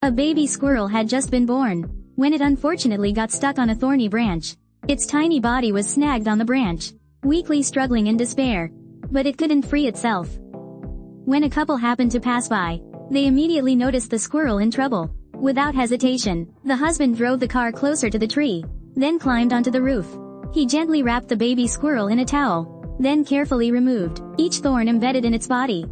A baby squirrel had just been born, when it unfortunately got stuck on a thorny branch. Its tiny body was snagged on the branch, weakly struggling in despair. But it couldn't free itself. When a couple happened to pass by, they immediately noticed the squirrel in trouble. Without hesitation, the husband drove the car closer to the tree, then climbed onto the roof. He gently wrapped the baby squirrel in a towel, then carefully removed each thorn embedded in its body.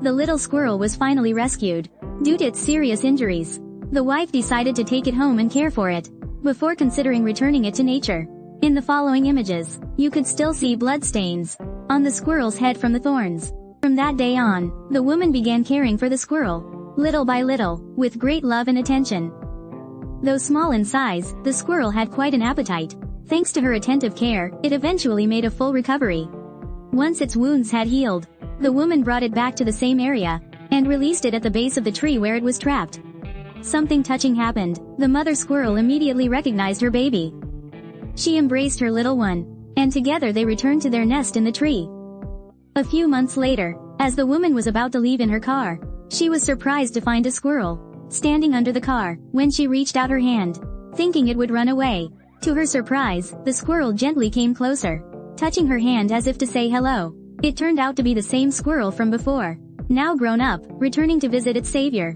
The little squirrel was finally rescued. Due to its serious injuries, the wife decided to take it home and care for it, before considering returning it to nature. In the following images, you could still see blood stains on the squirrel's head from the thorns. From that day on, the woman began caring for the squirrel, little by little, with great love and attention. Though small in size, the squirrel had quite an appetite. Thanks to her attentive care, it eventually made a full recovery. Once its wounds had healed, the woman brought it back to the same area, and released it at the base of the tree where it was trapped. Something touching happened. The mother squirrel immediately recognized her baby. She embraced her little one, and together they returned to their nest in the tree. A few months later, as the woman was about to leave in her car, she was surprised to find a squirrel standing under the car. When she reached out her hand, thinking it would run away, to her surprise, the squirrel gently came closer, touching her hand as if to say hello. It turned out to be the same squirrel from before, now grown up, returning to visit its savior.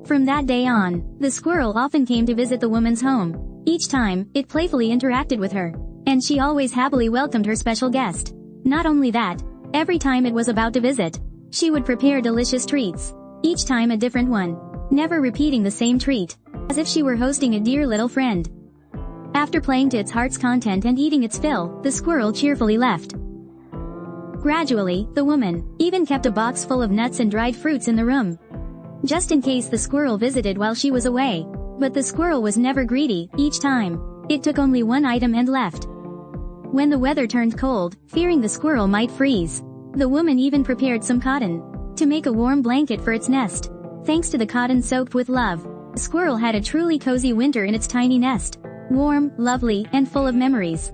From that day on, the squirrel often came to visit the woman's home. Each time, it playfully interacted with her, and she always happily welcomed her special guest. Not only that, every time it was about to visit, she would prepare delicious treats, each time a different one, never repeating the same treat, as if she were hosting a dear little friend. After playing to its heart's content and eating its fill, the squirrel cheerfully left. Gradually, the woman even kept a box full of nuts and dried fruits in the room, just in case the squirrel visited while she was away. But the squirrel was never greedy. Each time, it took only one item and left. When the weather turned cold, fearing the squirrel might freeze, the woman even prepared some cotton to make a warm blanket for its nest. Thanks to the cotton soaked with love, the squirrel had a truly cozy winter in its tiny nest. Warm, lovely, and full of memories.